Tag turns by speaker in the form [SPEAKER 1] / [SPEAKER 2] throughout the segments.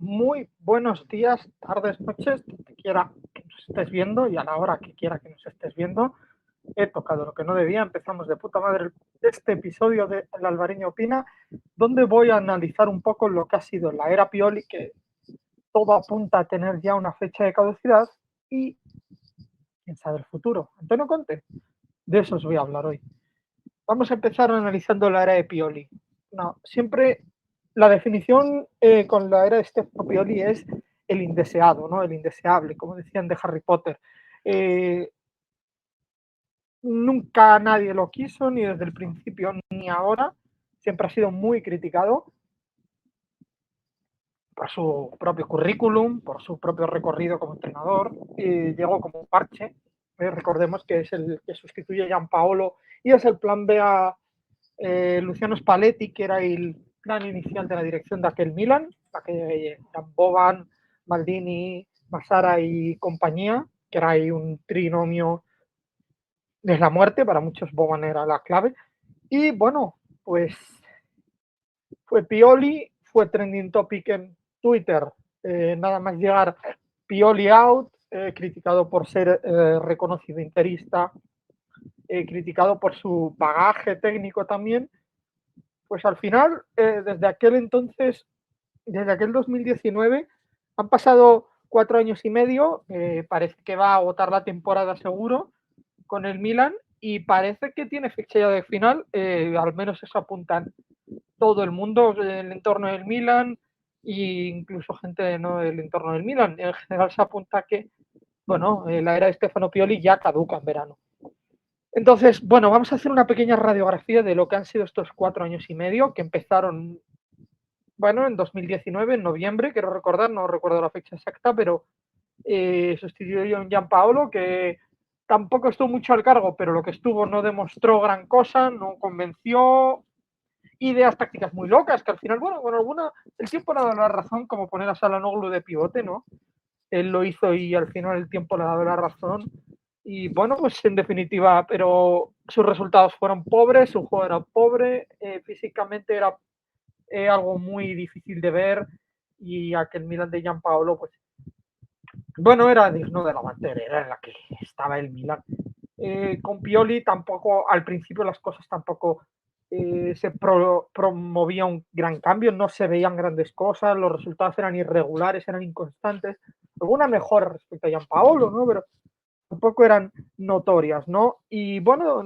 [SPEAKER 1] Muy buenos días, tardes, noches, donde quiera que nos estés viendo y a la hora que quiera que nos estés viendo. He tocado lo que no debía, empezamos de puta madre este episodio de El Alvareño Opina, donde voy a analizar un poco lo que ha sido la era Pioli, que todo apunta a tener ya una fecha de caducidad y quién sabe el futuro. Antonio Conte, de eso os voy a hablar hoy. Vamos a empezar analizando la era de Pioli. No, siempre la definición con la era de Stefano Pioli es el indeseado, ¿no? El indeseable, como decían de Harry Potter. Nunca nadie lo quiso, ni desde el principio ni ahora. Siempre ha sido muy criticado por su propio currículum, por su propio recorrido como entrenador. Llegó como un parche. Recordemos que es el que sustituye a Gianpaolo y es el plan B a Luciano Spalletti, que era el plan inicial de la dirección de aquel Milan, la que eran Boban, Maldini, Massara y compañía, que era ahí un trinomio de la muerte, para muchos Boban era la clave. Y bueno, pues fue Pioli, fue trending topic en Twitter, nada más llegar Pioli out, criticado por ser reconocido interista, criticado por su bagaje técnico también. Pues al final, desde aquel entonces, desde aquel 2019, han pasado 4 años y medio, parece que va a agotar la temporada seguro con el Milan y parece que tiene fecha ya de final, al menos eso apuntan todo el mundo del entorno del Milan e incluso gente no del entorno del Milan. En general se apunta que, bueno, la era de Stefano Pioli ya caduca en verano. Entonces, bueno, vamos a hacer una pequeña radiografía de lo que han sido estos 4 años y medio, que empezaron, bueno, en 2019, en noviembre, quiero recordar, no recuerdo la fecha exacta, pero sustituyó a Gianpaolo, que tampoco estuvo mucho al cargo, pero lo que estuvo no demostró gran cosa, no convenció, ideas tácticas muy locas, que al final, bueno, con alguna, el tiempo le ha dado la razón, como poner a Çalhanoğlu de pivote, ¿no? Él lo hizo y al final el tiempo le ha dado la razón. Y bueno, pues en definitiva, pero sus resultados fueron pobres, su juego era pobre, físicamente era algo muy difícil de ver y aquel Milan de Gianpaolo, pues bueno, era digno de la bandera en la que estaba el Milan. Con Pioli tampoco, al principio las cosas tampoco se promovía un gran cambio, no se veían grandes cosas, los resultados eran irregulares, eran inconstantes, alguna mejor respecto a Gianpaolo, ¿no? Pero tampoco eran notorias, ¿no? Y bueno,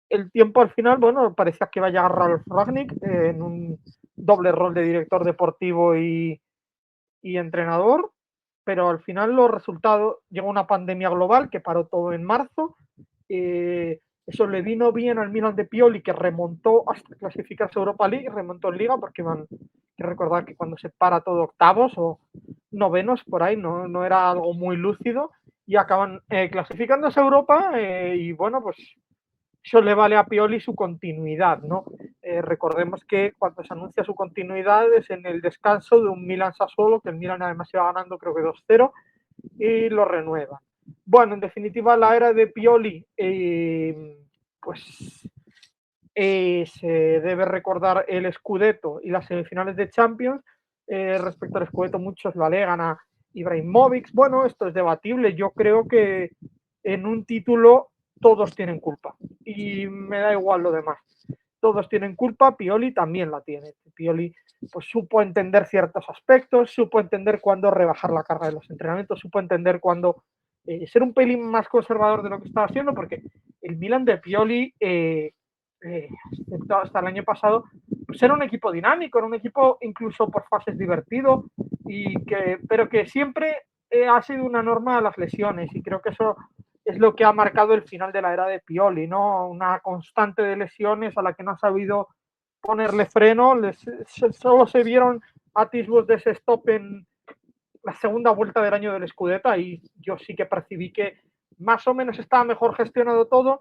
[SPEAKER 1] el tiempo al final, bueno, parecía que iba a llegar Ralf Rangnick en un doble rol de director deportivo y entrenador, pero al final los resultados, llegó una pandemia global que paró todo en marzo, eso le vino bien al Milan de Pioli, que remontó hasta clasificarse a Europa League, remontó en Liga, porque hay que recordar que cuando se para todo octavos o novenos por ahí, no era algo muy lúcido, y acaban clasificándose a Europa, y bueno, pues eso le vale a Pioli su continuidad, ¿no? Recordemos que cuando se anuncia su continuidad es en el descanso de un Milan Sassuolo, que el Milan además iba ganando creo que 2-0, y lo renueva. Bueno, en definitiva, la era de Pioli, pues se debe recordar el Scudetto y las semifinales de Champions. Respecto al Scudetto, muchos lo alegan a Ibrahimovic. Bueno, esto es debatible. Yo creo que en un título todos tienen culpa y me da igual lo demás. Todos tienen culpa, Pioli también la tiene. Pioli pues supo entender ciertos aspectos, supo entender cuándo rebajar la carga de los entrenamientos, supo entender cuándo ser un pelín más conservador de lo que estaba haciendo, porque el Milan de Pioli, hasta el año pasado, pues era un equipo dinámico, era un equipo incluso por fases divertido, pero que siempre ha sido una norma a las lesiones, y creo que eso es lo que ha marcado el final de la era de Pioli, ¿no? Una constante de lesiones a la que no ha sabido ponerle freno, solo se vieron atisbos de ese stop en la segunda vuelta del año del Scudetto, y yo sí que percibí que más o menos estaba mejor gestionado todo.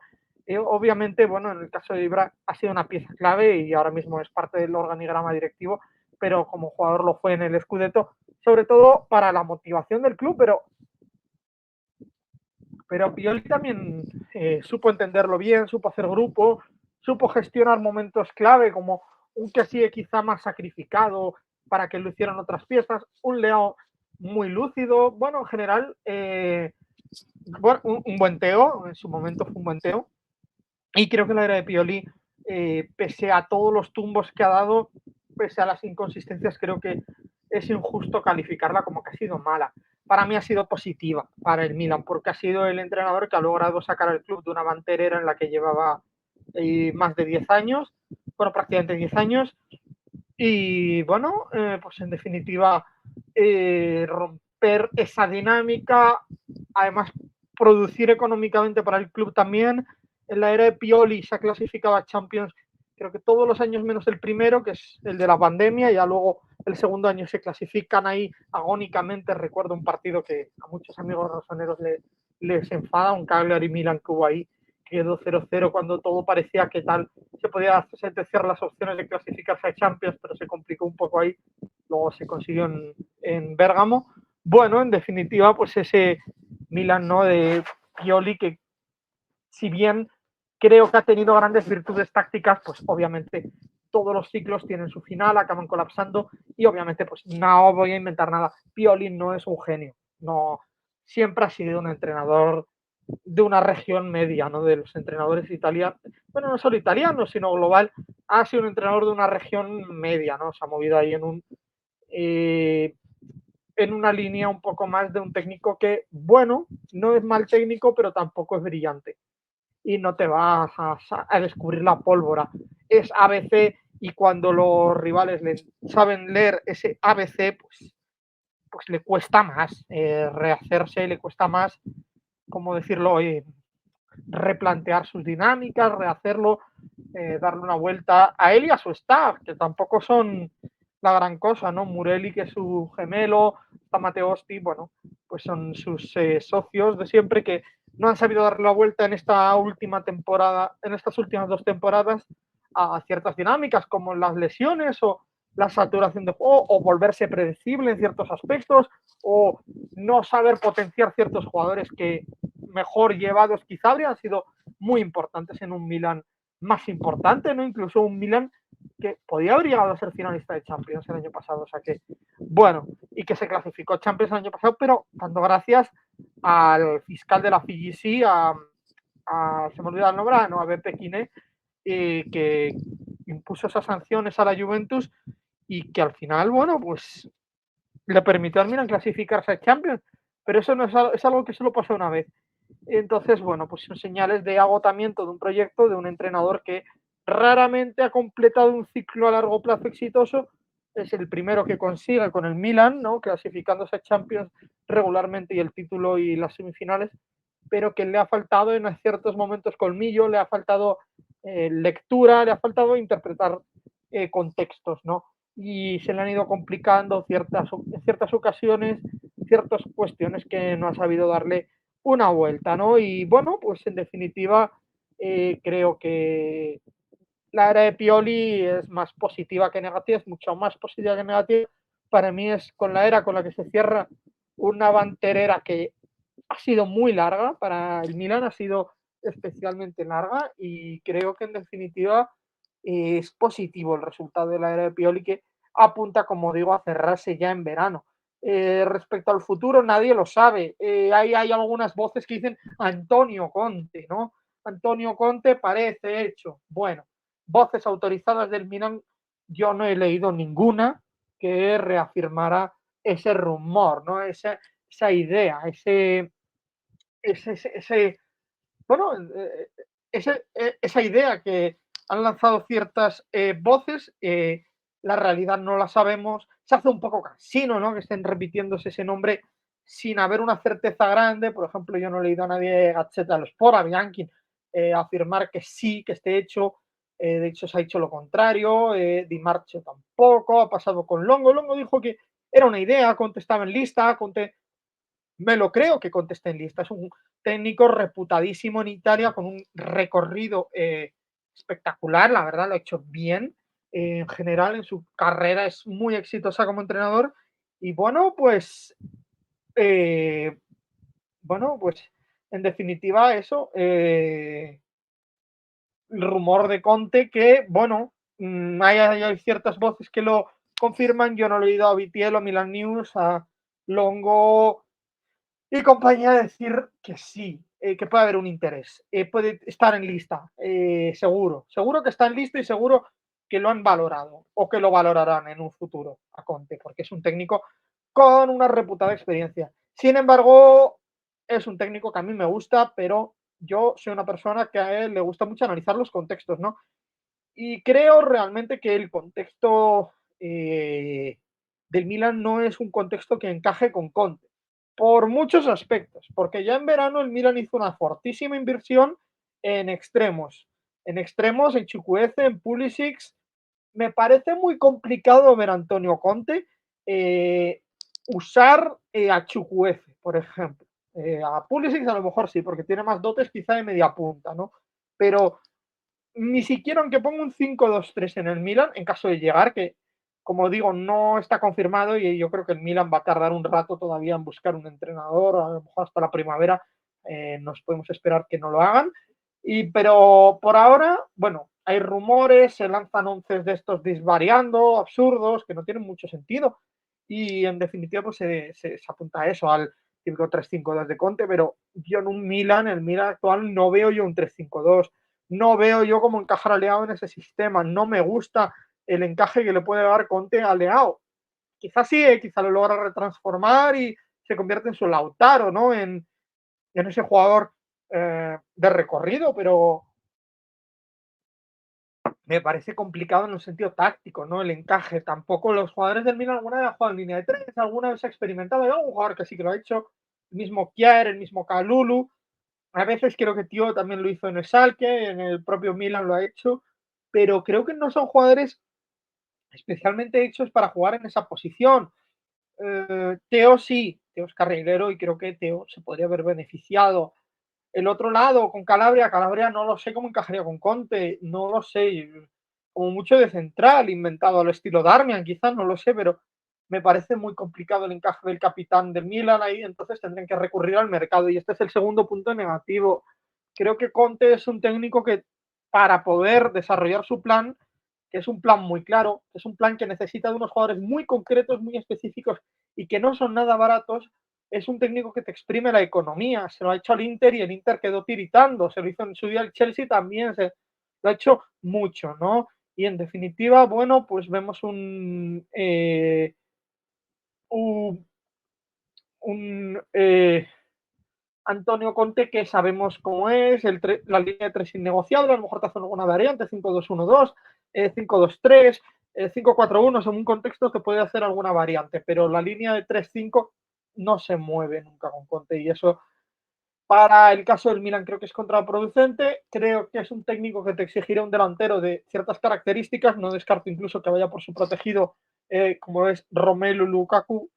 [SPEAKER 1] Obviamente, bueno, en el caso de Ibra ha sido una pieza clave y ahora mismo es parte del organigrama directivo, pero como jugador lo fue en el Scudetto, sobre todo para la motivación del club, pero Pioli también supo entenderlo bien, supo hacer grupo, supo gestionar momentos clave como un que sigue quizá más sacrificado para que lo hicieran otras piezas, un Leo muy lúcido, bueno, en general, bueno, un buen Teo, en su momento fue un buen Teo, y creo que la era de Pioli, pese a todos los tumbos que ha dado, pese a las inconsistencias, creo que es injusto calificarla como que ha sido mala. Para mí ha sido positiva para el Milan, porque ha sido el entrenador que ha logrado sacar al club de una banterera en la que llevaba más de 10 años, bueno, prácticamente 10 años, y bueno, pues en definitiva, romper esa dinámica, además producir económicamente para el club también. En la era de Pioli se ha clasificado a Champions, creo que todos los años menos el primero, que es el de la pandemia, y ya luego el segundo año se clasifican ahí agónicamente. Recuerdo un partido que a muchos amigos rosoneros les enfada, un Cagliari Milan que hubo ahí, quedó 0-0 cuando todo parecía que tal se podía sentenciar las opciones de clasificarse a Champions, pero se complicó un poco ahí, luego se consiguió en Bérgamo. Bueno, en definitiva, pues ese Milan, ¿no?, de Pioli, que si bien creo que ha tenido grandes virtudes tácticas, pues obviamente todos los ciclos tienen su final, acaban colapsando, y obviamente pues no voy a inventar nada, Pioli no es un genio, no, siempre ha sido un entrenador de una región media, ¿no? De los entrenadores italianos, bueno, no solo italianos, sino global, ha sido un entrenador de una región media, ¿no? Se ha movido ahí en una línea un poco más de un técnico que, bueno, no es mal técnico, pero tampoco es brillante. Y no te vas a descubrir la pólvora. Es ABC, y cuando los rivales saben leer ese ABC, pues le cuesta más rehacerse, le cuesta más, ¿cómo decirlo?, replantear sus dinámicas, rehacerlo, darle una vuelta a él y a su staff, que tampoco son la gran cosa, ¿no? Murelli, que es su gemelo, está Matteotti, bueno, pues son sus socios de siempre, que no han sabido darle la vuelta en esta última temporada, en estas últimas 2 temporadas, a ciertas dinámicas como las lesiones o la saturación de juego, o volverse predecible en ciertos aspectos, o no saber potenciar ciertos jugadores que mejor llevados quizá habrían sido muy importantes en un Milan más importante, ¿no? Incluso un Milan que podía haber llegado a ser finalista de Champions el año pasado, o sea que, bueno, y que se clasificó Champions el año pasado, pero dando gracias al fiscal de la FIGC, se me olvida el nombre, no, a Beppe Quiné, que impuso esas sanciones a la Juventus y que al final, bueno, pues le permitió al Milan clasificarse a Champions, pero eso no es algo que solo pasa una vez. Entonces, bueno, pues son señales de agotamiento de un proyecto, de un entrenador que raramente ha completado un ciclo a largo plazo exitoso. Es el primero que consigue con el Milan, ¿no?, clasificándose a Champions regularmente, y el título y las semifinales, pero que le ha faltado en ciertos momentos colmillo, le ha faltado lectura, le ha faltado interpretar contextos, ¿no? Y se le han ido complicando en ciertas ocasiones ciertas cuestiones que no ha sabido darle una vuelta, ¿no? Y bueno, pues en definitiva, creo que la era de Pioli es más positiva que negativa, es mucho más positiva que negativa. Para mí es con la era con la que se cierra una banterera que ha sido muy larga, para el Milan ha sido especialmente larga, y creo que en definitiva es positivo el resultado de la era de Pioli, que apunta, como digo, a cerrarse ya en verano. Respecto al futuro, nadie lo sabe. Hay algunas voces que dicen Antonio Conte, ¿no? Antonio Conte parece hecho. Bueno, voces autorizadas del Milan, yo no he leído ninguna que reafirmara ese rumor, ¿no? Esa idea, ese bueno, esa idea que han lanzado ciertas voces, la realidad no la sabemos. Se hace un poco cansino, ¿no?, que estén repitiéndose ese nombre sin haber una certeza grande. Por ejemplo, yo no he leído a nadie de Gazzetta dello Sport, a Bianchi, afirmar que sí, que esté hecho. de hecho se ha dicho lo contrario, Di Marcio tampoco, ha pasado con Longo. Longo dijo que era una idea, Conte estaba en lista, Conte me lo creo que Conte esté en lista, es un técnico reputadísimo en Italia con un recorrido espectacular, la verdad lo ha hecho bien, en general en su carrera es muy exitosa como entrenador y eh, bueno, pues en definitiva eso, el rumor de Conte que, bueno, hay ciertas voces que lo confirman, yo no lo he oído a Vitiello, a Milan News, a Longo y compañía decir que sí, que puede haber un interés, puede estar en lista, seguro, seguro que está en lista y seguro que lo han valorado o que lo valorarán en un futuro a Conte, porque es un técnico con una reputada experiencia. Sin embargo, es un técnico que a mí me gusta, pero yo soy una persona que a él le gusta mucho analizar los contextos, ¿no? Y creo realmente que el contexto del Milan no es un contexto que encaje con Conte, por muchos aspectos, porque ya en verano el Milan hizo una fortísima inversión en extremos, en Chukwueze, en Pulisic. Me parece muy complicado ver a Antonio Conte usar a Chukwueze, por ejemplo. A Pulisic a lo mejor sí, porque tiene más dotes quizá de media punta, ¿no? Pero ni siquiera aunque ponga un 5-2-3 en el Milan, en caso de llegar, que como digo, no está confirmado y yo creo que el Milan va a tardar un rato todavía en buscar un entrenador, a lo mejor hasta la primavera nos podemos esperar que no lo hagan. Pero por ahora, bueno, hay rumores, se lanzan once de estos disvariando, absurdos, que no tienen mucho sentido. Y en definitiva, pues se apunta a eso, al 5-3-5-2 de Conte, pero yo en un Milan, el Milan actual, no veo yo un 3-5-2, no veo yo cómo encajar a Leao en ese sistema, no me gusta el encaje que le puede dar Conte a Leao. Quizás sí, quizás lo logra retransformar y se convierte en su Lautaro, ¿no? En ese jugador de recorrido, pero me parece complicado en un sentido táctico, ¿no? El encaje. Tampoco los jugadores del Milan alguna vez han jugado en línea de tres, alguna vez ha experimentado. Hay algún jugador que sí que lo ha hecho, el mismo Kjaer, el mismo Kalulu. A veces creo que Tío también lo hizo en el Schalke, en el propio Milan lo ha hecho, pero creo que no son jugadores especialmente hechos para jugar en esa posición. Teo sí, Teo es carrilero y creo que Teo se podría haber beneficiado. El otro lado, con Calabria no lo sé cómo encajaría con Conte, no lo sé, como mucho de central, inventado al estilo Darmian, quizás, no lo sé, pero me parece muy complicado el encaje del capitán del Milan ahí, entonces tendrían que recurrir al mercado y este es el segundo punto negativo. Creo que Conte es un técnico que para poder desarrollar su plan, que es un plan muy claro, es un plan que necesita de unos jugadores muy concretos, muy específicos y que no son nada baratos, es un técnico que te exprime la economía. Se lo ha hecho al Inter y el Inter quedó tiritando. Se lo hizo en su día al Chelsea también. Lo ha hecho mucho, ¿no? Y en definitiva, bueno, pues vemos un, Antonio Conte que sabemos cómo es, la línea de tres innegociable, a lo mejor te hacen alguna variante, 5-2-1-2, 5-2-3, 5-4-1, según un contexto que puede hacer alguna variante, pero la línea de 3-5 no se mueve nunca con Conte y eso para el caso del Milan creo que es contraproducente, creo que es un técnico que te exigirá un delantero de ciertas características, no descarto incluso que vaya por su protegido como es Romelu Lukaku,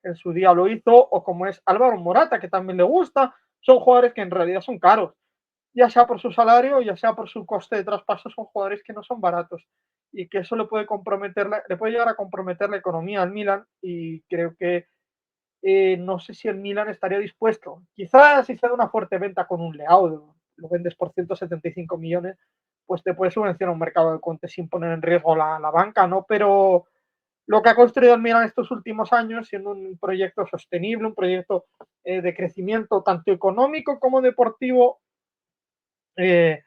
[SPEAKER 1] en su día lo hizo, o como es Álvaro Morata, que también le gusta, son jugadores que en realidad son caros, ya sea por su salario, ya sea por su coste de traspaso, son jugadores que no son baratos y que eso le puede comprometer, le puede llegar a comprometer la economía al Milan y creo que no sé si el Milan estaría dispuesto. Quizás si se da una fuerte venta con un Leao, lo vendes por 175 millones, pues te puede subvencionar un mercado de Conte sin poner en riesgo la banca, ¿no? Pero lo que ha construido el Milan estos últimos años, siendo un proyecto sostenible, un proyecto de crecimiento tanto económico como deportivo, eh,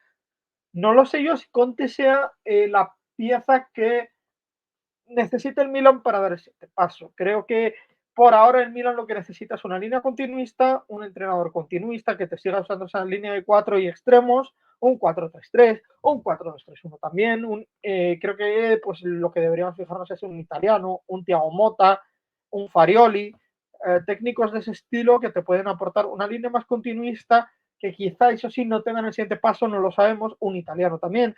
[SPEAKER 1] no lo sé yo si Conte sea la pieza que necesita el Milan para dar ese paso. Creo que por ahora el Milan lo que necesita es una línea continuista, un entrenador continuista que te siga usando esa línea de 4 y extremos, un 4-3-3 o un 4-2-3-1 también. Creo que pues, lo que deberíamos fijarnos es un italiano, un Thiago Motta, un Farioli, técnicos de ese estilo que te pueden aportar una línea más continuista que quizá, eso sí, no tengan el siguiente paso, no lo sabemos, un italiano también,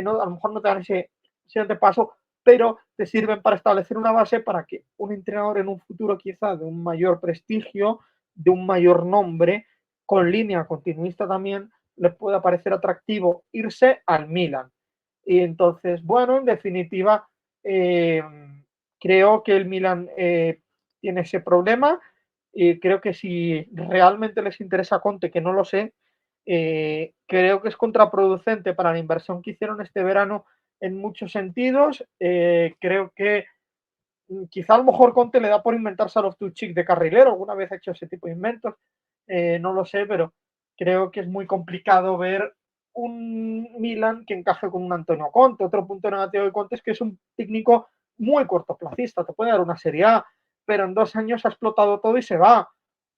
[SPEAKER 1] no, a lo mejor no te dan ese siguiente paso, pero te sirven para establecer una base para que un entrenador en un futuro quizá de un mayor prestigio, de un mayor nombre, con línea continuista también, le pueda parecer atractivo irse al Milan. Y entonces, bueno, en definitiva, eh, creo que el Milan tiene ese problema y creo que si realmente les interesa Conte, que no lo sé, creo que es contraproducente para la inversión que hicieron este verano en muchos sentidos. Creo que quizá a lo mejor Conte le da por inventarse a los Tuchik de carrilero, alguna vez ha hecho ese tipo de inventos, no lo sé, pero creo que es muy complicado ver un Milan que encaje con un Antonio Conte. Otro punto negativo de Conte es que es un técnico muy cortoplacista, te puede dar una Serie A, pero en 2 años ha explotado todo y se va.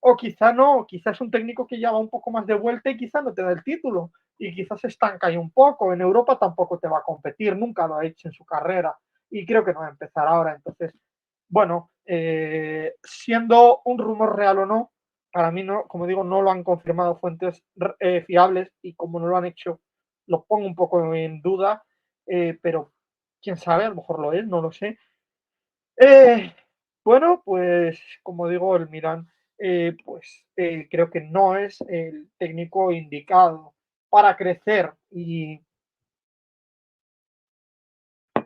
[SPEAKER 1] O quizá no, quizás es un técnico que ya va un poco más de vuelta y quizá no te da el título y quizás se estanca ahí un poco. En Europa tampoco te va a competir, nunca lo ha hecho en su carrera y creo que no va a empezar ahora. Entonces, bueno, siendo un rumor real o no, para mí no, como digo, no lo han confirmado fuentes fiables y como no lo han hecho, lo pongo un poco en duda, pero quién sabe, a lo mejor lo es, no lo sé. Eh, bueno, pues como digo, el Milan, pues creo que no es el técnico indicado para crecer y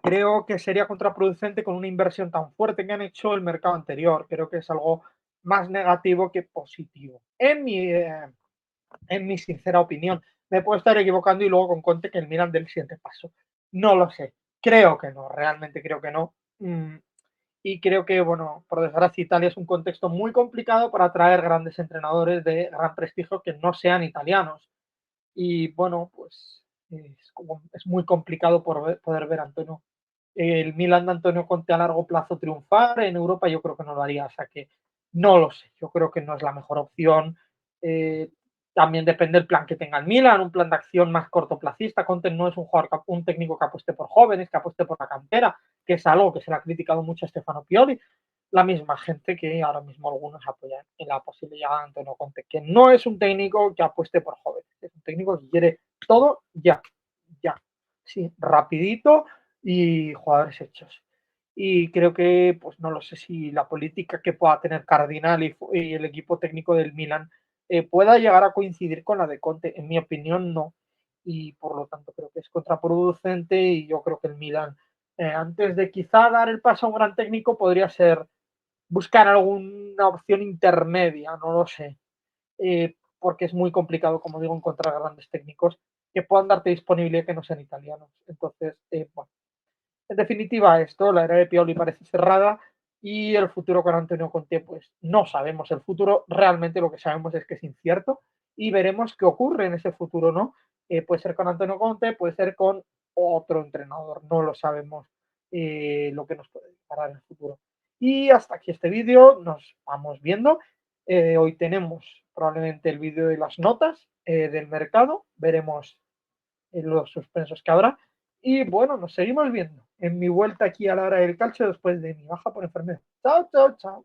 [SPEAKER 1] creo que sería contraproducente con una inversión tan fuerte que han hecho el mercado anterior. Creo que es algo más negativo que positivo. En mi sincera opinión. Me puedo estar equivocando y luego con Conte que el Milan del siguiente paso. No lo sé. Creo que no, realmente creo que no. Y creo que, bueno, por desgracia, Italia es un contexto muy complicado para atraer grandes entrenadores de gran prestigio que no sean italianos. Y bueno, pues es muy complicado poder ver a Antonio el Milan de Antonio Conte a largo plazo triunfar en Europa, yo creo que no lo haría, o sea que no lo sé, yo creo que no es la mejor opción. Eh, También depende del plan que tenga el Milan, un plan de acción más cortoplacista. Conte no es un jugador, un técnico que apueste por jóvenes, que apueste por la cantera, que es algo que se le ha criticado mucho a Stefano Pioli, la misma gente que ahora mismo algunos apoyan en la posible llegada de Antonio Conte, que no es un técnico que apueste por jóvenes, es un técnico que quiere todo ya, ya, sí, rapidito y jugadores hechos. Y creo que, pues no lo sé si la política que pueda tener Cardinal y el equipo técnico del Milan pueda llegar a coincidir con la de Conte. En mi opinión, no. Y por lo tanto creo que es contraproducente y yo creo que el Milan, antes de quizá dar el paso a un gran técnico, podría ser buscar alguna opción intermedia, no lo sé. Porque es muy complicado, como digo, encontrar grandes técnicos que puedan darte disponibilidad que no sean italianos. Entonces, bueno, en definitiva, esto, la era de Pioli parece cerrada y el futuro con Antonio Conte, pues no sabemos. El futuro realmente lo que sabemos es que es incierto y veremos qué ocurre en ese futuro, ¿no? Puede ser con Antonio Conte, puede ser con otro entrenador, no lo sabemos lo que nos puede deparar en el futuro. Y hasta aquí este vídeo, nos vamos viendo. Hoy tenemos probablemente el vídeo de las notas del mercado, veremos los suspensos que habrá. Y bueno, nos seguimos viendo en mi vuelta aquí a la hora del calcio después de mi baja por enfermedad. Chao, chao, chao.